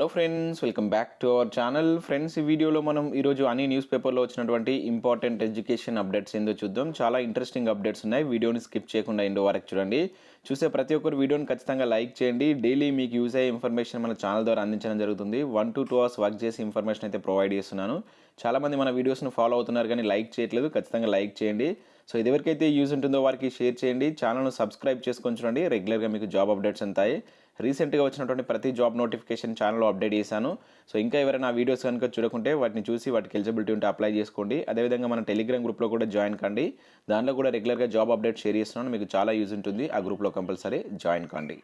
Hello friends, welcome back to our channel. Friends, ఈ వీడియోలో మనం ఈరోజు అన్ని న్యూస్ పేపర్లో వచ్చినటువంటి ఇంపార్టెంట్ ఎడ్యుకేషన్ అప్డేట్స్ ఏందో చూద్దాం. చాలా ఇంట్రెస్టింగ్ అప్డేట్స్ ఉన్నాయి. వీడియోని స్కిప్ చేయకుండా ఎండ్ వరకు చూడండి. చూసే ప్రతి ఒక్కరు వీడియోని ఖచ్చితంగా లైక్ చేయండి. డైలీ మీకు యూజ్ అయ్యే ఇన్ఫర్మేషన్ మన ఛానల్ ద్వారా అందించడం జరుగుతుంది. 1 to 2 hours వర్క్ చేసి ఇన్ఫర్మేషన్ అయితే ప్రొవైడ్ చేస్తున్నాను. చాలామంది మన వీడియోస్ను ఫాలో అవుతున్నారు కానీ లైక్ చేయట్లేదు. ఖచ్చితంగా లైక్ చేయండి. సో ఇది ఎవరికైతే యూజ్ ఉంటుందో వారికి షేర్ చేయండి. ఛానల్ను సబ్స్క్రైబ్ చేసుకొని చూడండి. రెగ్యులర్గా మీకు జాబ్ అప్డేట్స్ ఉంటాయి. రీసెంట్గా వచ్చినటువంటి ప్రతి జాబ్ నోటిఫికేషన్ ఛానల్లో అప్డేట్ చేశాను. సో ఇంకా ఎవరైనా వీడియోస్ కనుక చూడకుంటే వాటిని చూసి వాటికి ఎలిజిబిలిటీ ఉంటే అప్లై చేసుకోండి. అదేవిధంగా మన టెలిగ్రామ్ గ్రూప్లో కూడా జాయిన్ కండి. దాంట్లో కూడా రెగ్యులర్గా జాబ్ అప్డేట్ షేర్ చేస్తున్నాను. మీకు చాలా యూజ్ ఉంటుంది. ఆ గ్రూప్లో కంపల్సరీ జాయిన్ కండి.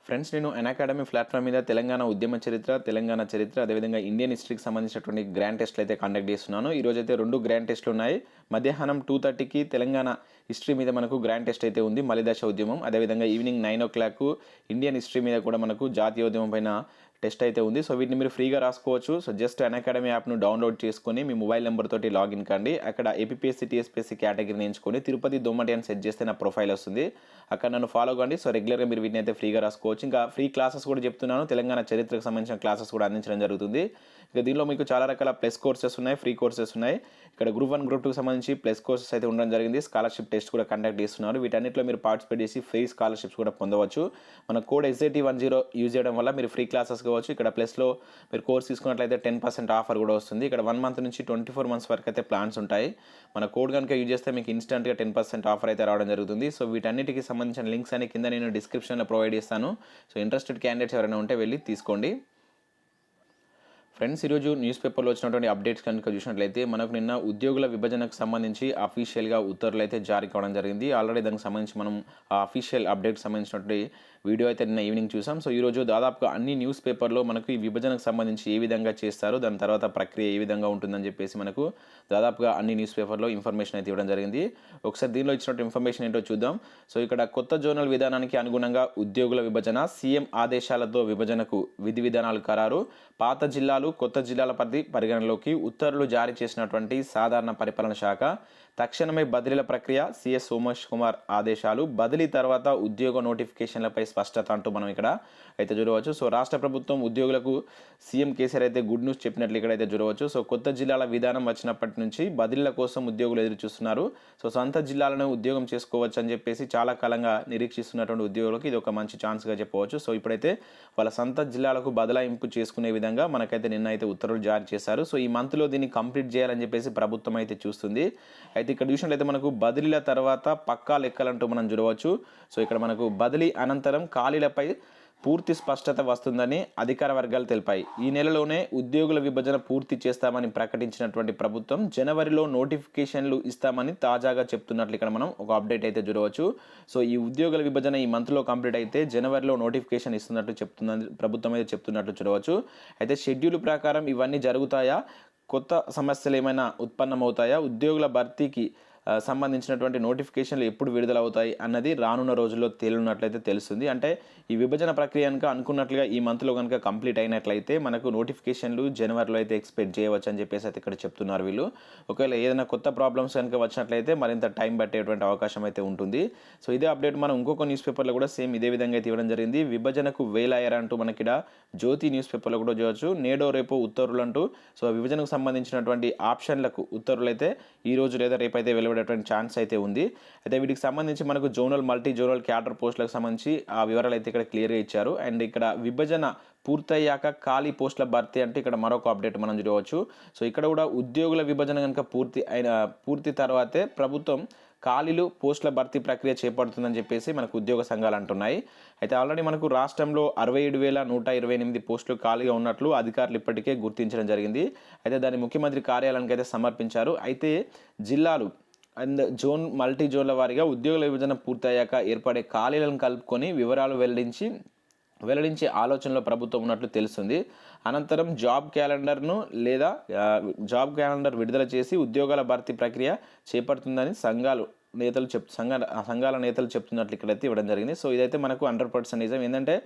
ఫ్రెండ్స్, నేను అన్అకాడమీ ప్లాట్ఫామ్ మీద తెలంగాణ ఉద్యమ చరిత్ర, తెలంగాణ చరిత్ర, అదేవిధంగా ఇండియన్ హిస్టరీకి సంబంధించినటువంటి గ్రాండ్ టెస్ట్లు అయితే కండక్ట్ చేస్తున్నాను. ఈరోజు అయితే 2 గ్రాండ్ టెస్ట్లు ఉన్నాయి. మధ్యాహ్నం 2:30కి తెలంగాణ హిస్టరీ మీద మనకు గ్రాండ్ టెస్ట్ అయితే ఉంది, మలిదశ ఉద్యమం. అదేవిధంగా ఈవినింగ్ 9 o'clock ఇండియన్ హిస్టరీ మీద కూడా మనకు జాతీయ ఉద్యమం పైన టెస్ట్ అయితే ఉంది. సో వీటిని మీరు ఫ్రీగా రాసుకోవచ్చు. సో జస్ట్ అన్అకాడమీ యాప్ను డౌన్లోడ్ చేసుకొని మీ మొబైల్ నెంబర్ తోటి లాగిన్ కండి. అక్కడ ఏపీఎస్సీ టీఎస్పీఎస్సీ కేటగిరీని ఎంచుకొని తిరుపతి దోమటి అని సెట్ చేస్తే నా ప్రొఫైల్ వస్తుంది. అక్కడ నన్ను ఫాలో కండి. సో రెగ్యులర్గా మీరు వీటిని అయితే ఫ్రీగా రాసుకోవచ్చు. ఇంకా ఫ్రీ క్లాసెస్ కూడా చెప్తున్నాను. తెలంగాణ చరిత్రకు సంబంధించిన క్లాసెస్ కూడా అందించడం జరుగుతుంది. ఇక దీనిలో మీకు చాలా రకాల ప్లస్ కోర్సెస్ ఉన్నాయి, ఫ్రీ కోర్సెస్ ఉన్నాయి. ఇక్కడ గ్రూప్ 1 గ్రూప్ 2కి సంబంధించి ప్లస్ కోర్సెస్ అయితే ఉండడం జరిగింది. స్కాలర్షిప్ టెస్ట్ కూడా కండక్ట్ చేస్తున్నారు. వీటన్నిటిలో మీరు పార్టిసిపేట్ చేసి ఫ్రీ స్కాలర్షిప్స్ కూడా పొందవచ్చు. మన కోడ్ SAT10 యూజ్ చేయడం వల్ల మీరు ఫ్రీ క్లాసెస్ కావచ్చు. ఇక్కడ ప్లస్లో మీరు కోర్స్ తీసుకున్నట్లయితే 10% ఆఫర్ కూడా వస్తుంది. ఇక్కడ 1 month నుంచి 24 months వరకు అయితే ప్లాన్స్ ఉంటాయి. మన కోడ్ కనుక యూజ్ చేస్తే మీకు ఇన్స్టెంట్గా 10% ఆఫర్ అయితే రావడం జరుగుతుంది. సో వీటన్నిటికి సంబంధించిన లింక్స్ అని కింద నేను డిస్క్రిప్షన్లో ప్రొవైడ్ చేస్తాను. సో ఇంట్రెస్టెడ్ క్యాండిడేట్స్ ఎవరైనా ఉంటే వెళ్ళి తీసుకోండి. ఫ్రెండ్స్, ఈరోజు న్యూస్ పేపర్లో వచ్చినటువంటి అప్డేట్స్ కనుక చూసినట్లయితే మనకు నిన్న ఉద్యోగుల విభజనకు సంబంధించి అఫీషియల్గా ఉత్తర్వులు అయితే జారీ కావడం జరిగింది. ఆల్రెడీ దానికి సంబంధించి మనం ఆ అఫీషియల్ అప్డేట్కి సంబంధించినటువంటి వీడియో అయితే నిన్న ఈవినింగ్ చూసాం. సో ఈరోజు దాదాపుగా అన్ని న్యూస్ పేపర్లో మనకు ఈ విభజనకు సంబంధించి ఏ విధంగా చేస్తారు, దాని తర్వాత ప్రక్రియ ఏ విధంగా ఉంటుందని చెప్పేసి మనకు దాదాపుగా అన్ని న్యూస్ పేపర్లో ఇన్ఫర్మేషన్ అయితే ఇవ్వడం జరిగింది. ఒకసారి దీనిలో ఇచ్చినటువంటి ఇన్ఫర్మేషన్ ఏంటో చూద్దాం. సో ఇక్కడ కొత్త జోనల్ విధానానికి అనుగుణంగా ఉద్యోగుల విభజన, సీఎం ఆదేశాలతో విభజనకు విధి విధానాలు ఖరారు, పాత జిల్లాలు కొత్త జిల్లాల పరిగణలోకి ఉత్తర్వులు జారీ చేసినటువంటి సాధారణ పరిపాలన శాఖ, తక్షణమే బదిలీల ప్రక్రియ, సిఎస్ సోమేష్ కుమార్ ఆదేశాలు, బదిలీ తర్వాత ఉద్యోగ నోటిఫికేషన్లపై స్పష్టత అంటూ మనం ఇక్కడ అయితే చూడవచ్చు. సో రాష్ట్ర ప్రభుత్వం ఉద్యోగులకు సీఎం కేసీఆర్ అయితే గుడ్ న్యూస్ చెప్పినట్లు ఇక్కడైతే చూడవచ్చు. సో కొత్త జిల్లాల విధానం వచ్చినప్పటి నుంచి బదిలీల కోసం ఉద్యోగులు ఎదురు చూస్తున్నారు. సో సొంత జిల్లాలను ఉద్యోగం చేసుకోవచ్చు అని చెప్పేసి చాలా కాలంగా నిరీక్షిస్తున్నటువంటి ఉద్యోగులకు ఇది ఒక మంచి ఛాన్స్గా చెప్పవచ్చు. సో ఇప్పుడైతే వాళ్ళ సొంత జిల్లాలకు బదలాయింపు చేసుకునే విధంగా మనకైతే నిన్న అయితే ఉత్తర్వులు జారీ చేశారు. సో ఈ మంత్లో దీన్ని కంప్లీట్ చేయాలని చెప్పేసి ప్రభుత్వం అయితే చూస్తుంది. అయితే ఇక్కడ చూసినట్లయితే మనకు బదిలీల తర్వాత పక్కా లెక్కలంటూ మనం చూడవచ్చు. సో ఇక్కడ మనకు బదిలీ అనంతరం ఖాళీలపై పూర్తి స్పష్టత వస్తుందని అధికార వర్గాలు తెలిపాయి. ఈ నెలలోనే ఉద్యోగుల విభజన పూర్తి చేస్తామని ప్రకటించినటువంటి ప్రభుత్వం జనవరిలో నోటిఫికేషన్లు ఇస్తామని తాజాగా చెప్తున్నట్లు ఇక్కడ మనం ఒక అప్డేట్ అయితే చూడవచ్చు. సో ఈ ఉద్యోగుల విభజన ఈ మంత్లో కంప్లీట్ అయితే జనవరిలో నోటిఫికేషన్ ఇస్తున్నట్టు చెప్తుందని ప్రభుత్వం అయితే చెప్తున్నట్లు చూడవచ్చు. అయితే షెడ్యూల్ ప్రకారం ఇవన్నీ జరుగుతాయా, కొత్త సమస్యలు ఏమైనా ఉత్పన్నమవుతాయా, ఉద్యోగుల భర్తీకి సంబంధించినటువంటి నోటిఫికేషన్లు ఎప్పుడు విడుదలవుతాయి అన్నది రానున్న రోజుల్లో తేలినట్లయితే తెలుస్తుంది. అంటే ఈ విభజన ప్రక్రియ కనుక అనుకున్నట్లుగా ఈ మంత్లో కనుక కంప్లీట్ అయినట్లయితే మనకు నోటిఫికేషన్లు జనవరిలో అయితే ఎక్స్పెక్ట్ చేయవచ్చు అని చెప్పేసి అయితే ఇక్కడ చెప్తున్నారు వీళ్ళు. ఒకవేళ ఏదైనా కొత్త ప్రాబ్లమ్స్ కనుక వచ్చినట్లయితే మరింత టైం పట్టేటువంటి అవకాశం అయితే ఉంటుంది. సో ఇదే అప్డేట్ మనం ఇంకొక న్యూస్ పేపర్లో కూడా సేమ్ ఇదే విధంగా అయితే ఇవ్వడం జరిగింది. విభజనకు వేలాయరా అంటూ మనకి ఇక్కడ జ్యోతి న్యూస్ పేపర్లో కూడా చూడవచ్చు. నేడో రేపు ఉత్తర్వులు అంటూ సో విభజనకు సంబంధించినటువంటి ఆప్షన్లకు ఉత్తర్వులు అయితే ఈ రోజు లేదా రేపైతే వెలువడేటువంటి ఛాన్స్ అయితే ఉంది. అయితే వీటికి సంబంధించి మనకు జోనల్ మల్టీ జోనల్ క్యాడర్ పోస్టులకు సంబంధించి ఆ వివరాలు అయితే ఇక్కడ క్లియర్గా ఇచ్చారు. అండ్ ఇక్కడ విభజన పూర్తయ్యాక ఖాళీ పోస్టుల భర్తీ అంటే ఇక్కడ మరొక అప్డేట్ మనం చూడవచ్చు. సో ఇక్కడ కూడా ఉద్యోగుల విభజన కనుక పూర్తి తర్వాతే ప్రభుత్వం ఖాళీలు పోస్టుల భర్తీ ప్రక్రియ చేపడుతుందని చెప్పేసి మనకు ఉద్యోగ సంఘాలు అంటున్నాయి. అయితే ఆల్రెడీ మనకు రాష్ట్రంలో 67,128 పోస్టులు ఖాళీగా ఉన్నట్లు అధికారులు ఇప్పటికే గుర్తించడం జరిగింది. అయితే దాన్ని ముఖ్యమంత్రి కార్యాలయానికి అయితే సమర్పించారు. అయితే జిల్లాలు అండ్ మల్టీ జోన్ల వారీగా ఉద్యోగుల విభజన పూర్తయ్యాక ఏర్పడే ఖాళీలను కలుపుకొని వివరాలు వెల్లడించే ఆలోచనలో ప్రభుత్వం ఉన్నట్లు తెలుస్తుంది. అనంతరం జాబ్ క్యాలెండర్ విడుదల చేసి ఉద్యోగాల భర్తీ ప్రక్రియ చేపడుతుందని సంఘాల నేతలు చెప్తున్నట్లు ఇక్కడైతే ఇవ్వడం జరిగింది. సో ఇదైతే మనకు 100% నిజం. ఏంటంటే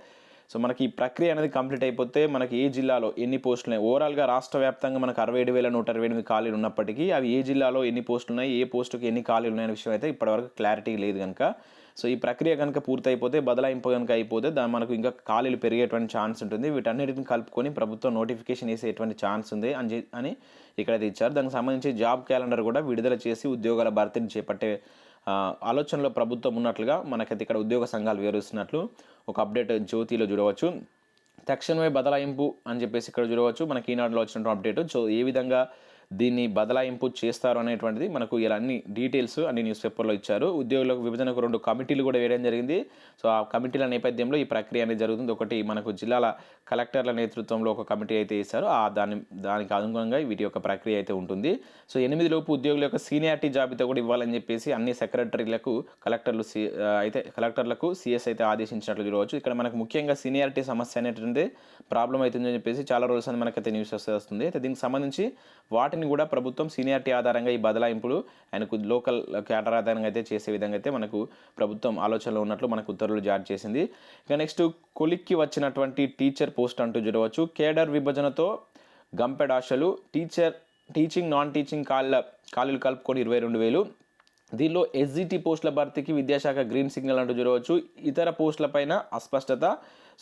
సో మనకి ఈ ప్రక్రియ అనేది కంప్లీట్ అయిపోతే మనకి ఏ జిల్లాలో ఎన్ని పోస్టులు ఉన్నాయి, ఓవరాల్గా రాష్ట్ర వ్యాప్తంగా మనకు 67,128 ఖాళీలు ఉన్నప్పటికీ అవి ఏ జిల్లాలో ఎన్ని పోస్టులు ఉన్నాయి, ఏ పోస్టుకి ఎన్ని ఖాళీలు ఉన్నాయనే విషయం అయితే ఇప్పటివరకు క్లారిటీ లేదు కనుక సో ఈ ప్రక్రియ కనుక పూర్తయిపోతే, బదలాయింపు కనుక అయిపోతే మనకు ఇంకా ఖాళీలు పెరిగేటువంటి ఛాన్స్ ఉంటుంది. వీటన్నిటిని కలుపుకొని ప్రభుత్వం నోటిఫికేషన్ వేసేటువంటి ఛాన్స్ ఉంది అని ఇక్కడైతే ఇచ్చారు. దానికి సంబంధించి జాబ్ క్యాలెండర్ కూడా విడుదల చేసి ఉద్యోగాల భర్తీని చేపట్టే ఆలోచనలో ప్రభుత్వం ఉన్నట్లుగా మనకైతే ఇక్కడ ఉద్యోగ సంఘాలు వివరిస్తున్నట్లు ఒక అప్డేట్ జ్యోతిలో చూడవచ్చు. తక్షణమే బదలాయింపు అని చెప్పేసి ఇక్కడ చూడవచ్చు. మనకి ఈనాడులో వచ్చినటువంటి అప్డేట్. సో ఏ విధంగా దీన్ని బదలాయింపు చేస్తారు అనేటువంటిది మనకు ఇలా అన్ని డీటెయిల్స్ అన్ని న్యూస్ పేపర్లో ఇచ్చారు. ఉద్యోగులకు విభజనకు 2 కమిటీలు కూడా వేయడం జరిగింది. సో ఆ కమిటీల నేపథ్యంలో ఈ ప్రక్రియ అనేది జరుగుతుంది. ఒకటి మనకు జిల్లాల కలెక్టర్ల నేతృత్వంలో ఒక కమిటీ అయితే ఇస్తారు. దానికి అనుగుణంగా వీటి యొక్క ప్రక్రియ అయితే ఉంటుంది. సో 8 లోపు ఉద్యోగుల యొక్క సీనియారిటీ జాబితా కూడా ఇవ్వాలని చెప్పేసి అన్ని సెక్రటరీలకు కలెక్టర్లకు సిఎస్ అయితే ఆదేశించినట్లు చూడవచ్చు. ఇక్కడ మనకు ముఖ్యంగా సీనియారిటీ సమస్య అనేటువంటి ప్రాబ్లం అవుతుందని చెప్పేసి చాలా రోజులు అని మనకైతే న్యూస్ వస్తుంది. అయితే దీనికి సంబంధించి వాటిని కూడా ప్రభుత్వం సీనియారిటీ ఆధారంగా ఈ బదలాయింపులు ఆయనకు లోకల్ క్యాడర్ ఆధారంగా అయితే చేసే విధంగా అయితే మనకు ప్రభుత్వం ఆలోచనలో ఉన్నట్లు మనకు ఉత్తర్వులు జారీ చేసింది. ఇక నెక్స్ట్ కొలిక్కి వచ్చినటువంటి టీచర్ పోస్ట్ అంటూ చూడవచ్చు. కేడర్ విభజనతో గంపెడాశలు టీచింగ్ నాన్ టీచింగ్ ఖాళీలు కలుపుకొని 22,000. దీనిలో ఎస్జిటి పోస్టుల భర్తీకి విద్యాశాఖ గ్రీన్ సిగ్నల్ అంటూ చూడవచ్చు. ఇతర పోస్టులపైన అస్పష్టత.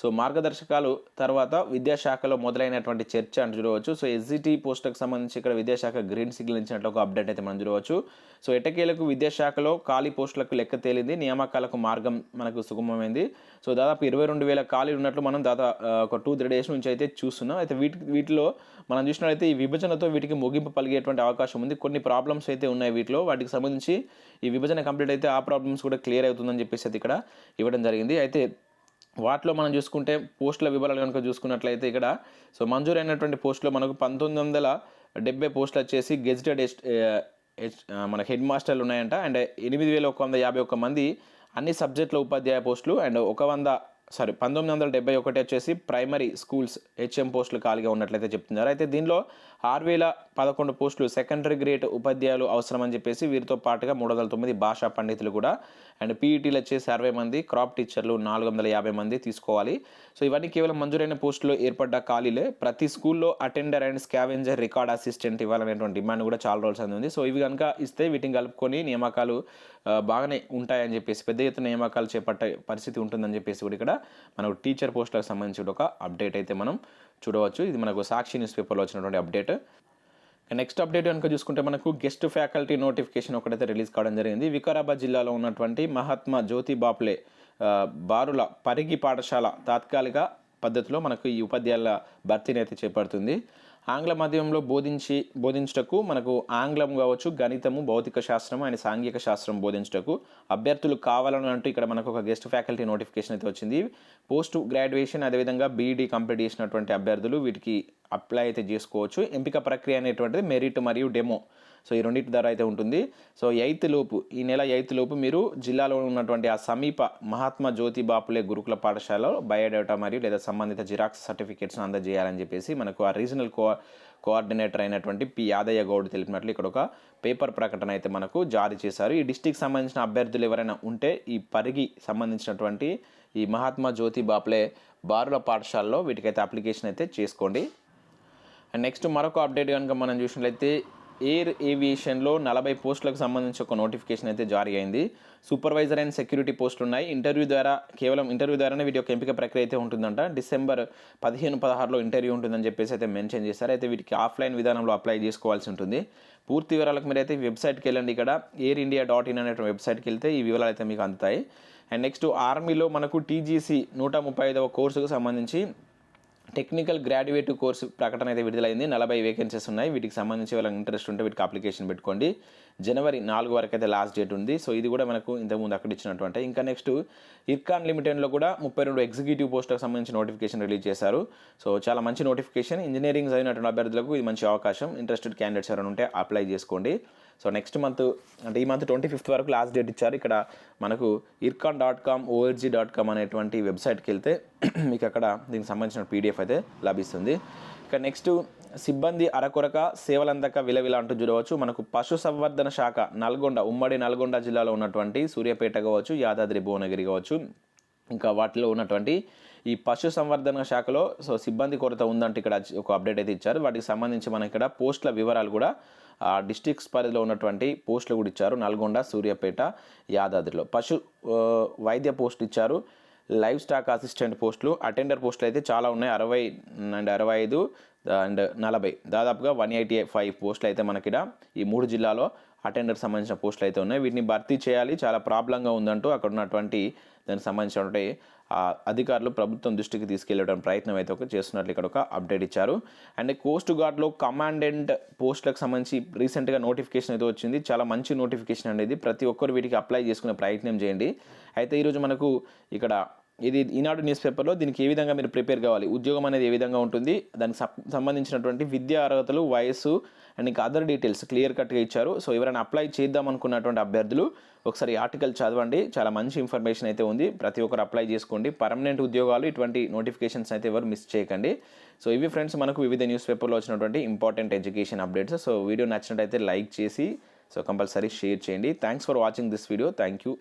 సో మార్గదర్శకాలు తర్వాత విద్యాశాఖలో మొదలైనటువంటి చర్చ అంటూ చూడవచ్చు. సో ఎస్జిటి పోస్టులకు సంబంధించి ఇక్కడ విద్యాశాఖ గ్రీన్ సిగ్నల్ ఇచ్చినట్లు ఒక అప్డేట్ అయితే మనం చూడవచ్చు. సో ఎట్టకేలకు విద్యాశాఖలో ఖాళీ పోస్టులకు లెక్క తేలింది. నియామకాలకు మార్గం మనకు సుగమమైంది. సో దాదాపు 22,000 ఖాళీలు ఉన్నట్లు మనం ఒక 2-3 డేస్ నుంచి అయితే చూస్తున్నాం. అయితే వీటిలో మనం చూసినట్లయితే ఈ విభజనతో వీటికి ముగింపు పలిగేటువంటి అవకాశం ఉంది. కొన్ని ప్రాబ్లమ్స్ అయితే ఉన్నాయి వీటిలో. వాటికి సంబంధించి ఈ విభజన కంప్లీట్ అయితే ఆ ప్రాబ్లమ్స్ కూడా క్లియర్ అవుతుందని చెప్పేసి అయితే ఇక్కడ ఇవ్వడం జరిగింది. అయితే వాటిలో మనం చూసుకుంటే పోస్టుల వివరాలు కనుక చూసుకున్నట్లయితే ఇక్కడ సో మంజూరైనటువంటి పోస్టులో మనకు 1970 పోస్టులు వచ్చేసి గెజిటెడ్ మన హెడ్ మాస్టర్లు ఉన్నాయంట. అండ్ 8,151 మంది అన్ని సబ్జెక్టుల ఉపాధ్యాయ పోస్టులు అండ్ 1971 వచ్చేసి ప్రైమరీ స్కూల్స్ హెచ్ఎం పోస్టులు ఖాళీగా ఉన్నట్లయితే చెప్తున్నారు. అయితే దీనిలో 6,011 పోస్టులు సెకండరీ గ్రేడ్ ఉపాధ్యాయులు అవసరమని చెప్పేసి వీరితో పాటుగా 309 భాషా పండితులు కూడా అండ్ పీఈటీలు వచ్చేసి 60 మంది, క్రాప్ టీచర్లు 450 మంది తీసుకోవాలి. సో ఇవన్నీ కేవలం మంజూరైన పోస్టులో ఏర్పడ్డ ఖాళీలే. ప్రతి స్కూల్లో attender and scavenger record assistant ఇవ్వాలనేటువంటి డిమాండ్ కూడా చాలా రోజులు ఉంది. సో ఇవి కనుక ఇస్తే వీటిని కలుపుకొని నియామకాలు బాగానే ఉంటాయని చెప్పేసి పెద్ద ఎత్తున నియామకాలు చేపట్టే పరిస్థితి ఉంటుందని చెప్పేసి కూడా ఇక్కడ మనకు టీచర్ పోస్టులకు సంబంధించి ఒక అప్డేట్ అయితే మనం చూడవచ్చు. ఇది మనకు సాక్షి న్యూస్ పేపర్లో వచ్చినటువంటి అప్డేట్. నెక్స్ట్ అప్డేట్ కనుక చూసుకుంటే మనకు గెస్ట్ ఫ్యాకల్టీ నోటిఫికేషన్ ఒకటైతే రిలీజ్ కావడం జరిగింది. వికారాబాద్ జిల్లాలో ఉన్నటువంటి మహాత్మా జ్యోతి బాపులే బారుల పరిగి పాఠశాల తాత్కాలిక పద్ధతిలో మనకు ఈ ఉపాధ్యాయుల భర్తీని అయితే చేపడుతుంది. ఆంగ్ల మాధ్యమంలో బోధించుటకు మనకు ఆంగ్లం కావచ్చు, గణితము, భౌతిక శాస్త్రం అండ్ సాంఘిక శాస్త్రం బోధించుటకు అభ్యర్థులు కావాలని అంటూ ఇక్కడ మనకు ఒక గెస్ట్ ఫ్యాకల్టీ నోటిఫికేషన్ అయితే వచ్చింది. పోస్ట్ గ్రాడ్యుయేషన్ అదేవిధంగా బీఈడీ కంప్లీట్ చేసినటువంటి అభ్యర్థులు వీటికి అప్లై అయితే చేసుకోవచ్చు. ఎంపిక ప్రక్రియ అనేటువంటిది మెరిట్ మరియు డెమో. సో ఈ రెండింటి ద్వారా అయితే ఉంటుంది. సో ఈ నెల 8 లోపు మీరు జిల్లాలో ఉన్నటువంటి ఆ సమీప మహాత్మా జ్యోతి బాపులే గురుకుల పాఠశాలలో బయోడేటా మరియు లేదా సంబంధిత జిరాక్స్ సర్టిఫికేట్స్ను అందజేయాలని చెప్పేసి మనకు ఆ రీజనల్ కోఆర్డినేటర్ అయినటువంటి పి యాదయ్య గౌడ్ తెలిపినట్లు ఇక్కడ ఒక పేపర్ ప్రకటన అయితే మనకు జారీ చేశారు. ఈ డిస్టిక్ సంబంధించిన అభ్యర్థులు ఎవరైనా ఉంటే ఈ పరిగి సంబంధించినటువంటి ఈ మహాత్మా జ్యోతి బాపులే బారుల పాఠశాలలో వీటికైతే అప్లికేషన్ అయితే చేసుకోండి. అండ్ నెక్స్ట్ మరొక అప్డేట్ కనుక మనం చూసినట్లయితే ఎయిర్ ఏవియేషన్లో 40 పోస్టులకు సంబంధించి ఒక నోటిఫికేషన్ అయితే జారీ అయింది. సూపర్వైజర్ అండ్ సెక్యూరిటీ పోస్టులు ఉన్నాయి. కేవలం ఇంటర్వ్యూ ద్వారానే వీటి యొక్క ఎంపిక ప్రక్రియ అయితే ఉంటుందంట. డిసెంబర్ 15-16లో ఇంటర్వ్యూ ఉంటుందని చెప్పేసి అయితే మెన్షన్ చేశారు. అయితే వీటికి ఆఫ్లైన్ విధానంలో అప్లై చేసుకోవాల్సి ఉంటుంది. పూర్తి వివరాలకు మీరు అయితే వెబ్సైట్కి వెళ్ళండి. ఇక్కడ airindia.in అనే వెబ్సైట్కి వెళ్తే ఈ వివరాలు అయితే మీకు అందుతాయి. అండ్ నెక్స్ట్ ఆర్మీలో మనకు టీజీసీ 135వ కోర్సుకు సంబంధించి టెక్నికల్ గ్రాడ్యుయేట్ కోర్సు ప్రకటన అయితే విడుదలైంది. 40 వేకెన్సీస్ ఉన్నాయి. వీటికి సంబంధించి వాళ్ళకి ఇంట్రెస్ట్ ఉంటే వీటికి అప్లికేషన్ పెట్టుకోండి. జనవరి 4 వరకు అయితే లాస్ట్ డేట్ ఉంది. సో ఇది కూడా మనకు ఇంతకుముందు అక్కడ ఇచ్చినటువంటి. ఇంకా నెక్స్ట్ ఇర్కాన్ లిమిటెడ్లో కూడా 32 ఎగ్జిక్యూటివ్ పోస్టులకు సంబంధించి నోటిఫికేషన్ రిలీజ్ చేశారు. సో చాలా మంచి నోటిఫికేషన్. ఇంజనీరింగ్ చదివినటువంటి అభ్యర్థులకు ఇది మంచి అవకాశం. ఇంట్రెస్టెడ్ క్యాండిడేట్స్ ఎవరైనా ఉంటే అప్లై చేసుకోండి. సో నెక్స్ట్ మంత్ అంటే ఈ మంత్ 25th వరకు లాస్ట్ డేట్ ఇచ్చారు. ఇక్కడ మనకు ircon.com org.com అనేటువంటి వెబ్సైట్కి వెళ్తే మీకు అక్కడ దీనికి సంబంధించిన PDF అయితే లభిస్తుంది. ఇక నెక్స్ట్ సిబ్బంది అరకొరక సేవలందక విలవిల అంటూ చూడవచ్చు. మనకు పశు సంవర్ధన శాఖ ఉమ్మడి నల్గొండ జిల్లాలో ఉన్నటువంటి సూర్యాపేట కావచ్చు, యాదాద్రి భువనగిరి కావచ్చు, ఇంకా వాటిలో ఉన్నటువంటి ఈ పశు సంవర్ధన శాఖలో సిబ్బంది కొరత ఉందంటే ఇక్కడ ఒక అప్డేట్ అయితే ఇచ్చారు. వాటికి సంబంధించి మనకి ఇక్కడ పోస్టుల వివరాలు కూడా డిస్ట్రిక్ట్స్ పరిధిలో ఉన్నటువంటి పోస్టులు కూడా ఇచ్చారు. నల్గొండ, సూర్యాపేట, యాదాద్రిలో వైద్య పోస్ట్ ఇచ్చారు. లైవ్ స్టాక్ అసిస్టెంట్ పోస్టులు, అటెండర్ పోస్టులు అయితే చాలా ఉన్నాయి. 60 అండ్ 65 అండ్ 40 దాదాపుగా 185 పోస్టులు అయితే మనకి ఈ 3 జిల్లాలో అటెండర్ సంబంధించిన పోస్టులు అయితే ఉన్నాయి. వీటిని భర్తీ చేయాలి, చాలా ప్రాబ్లంగా ఉందంటూ అక్కడ ఉన్నటువంటి దానికి సంబంధించినటువంటి అధికారులు ప్రభుత్వం దృష్టికి తీసుకెళ్లడం ప్రయత్నం అయితే చేస్తున్నట్లు ఇక్కడ ఒక అప్డేట్ ఇచ్చారు. అండ్ కోస్ట్ గార్డ్లో కమాండెంట్ పోస్టులకు సంబంధించి రీసెంట్గా నోటిఫికేషన్ అయితే వచ్చింది. చాలా మంచి నోటిఫికేషన్ అనేది, ప్రతి ఒక్కరు వీటికి అప్లై చేసుకునే ప్రయత్నం చేయండి. అయితే ఈరోజు మనకు ఇక్కడ ఇది ఈనాడు న్యూస్ పేపర్లో దీనికి ఏ విధంగా మీరు ప్రిపేర్ కావాలి, ఉద్యోగం అనేది ఏ విధంగా ఉంటుంది, దానికి సంబంధించినటువంటి విద్యా అర్హతలు, వయస్సు అండ్ ఇంకా అదర్ డీటెయిల్స్ క్లియర్ కట్గా ఇచ్చారు. సో ఎవరైనా అప్లై చేద్దాం అనుకున్నటువంటి అభ్యర్థులు ఒకసారి ఆర్టికల్ చదవండి, చాలా మంచి ఇన్ఫర్మేషన్ అయితే ఉంది. ప్రతి ఒక్కరు అప్లై చేసుకోండి. పర్మనెంట్ ఉద్యోగాలు, ఇటువంటి నోటిఫికేషన్స్ అయితే ఎవరు మిస్ చేయకండి. సో ఇవి ఫ్రెండ్స్ మనకు వివిధ న్యూస్ పేపర్లో వచ్చినటువంటి important education updates. So video నచ్చినట్టయితే లైక్ చేసి కంపల్సరీ షేర్ చేయండి. Thanks for watching this video. Thank you.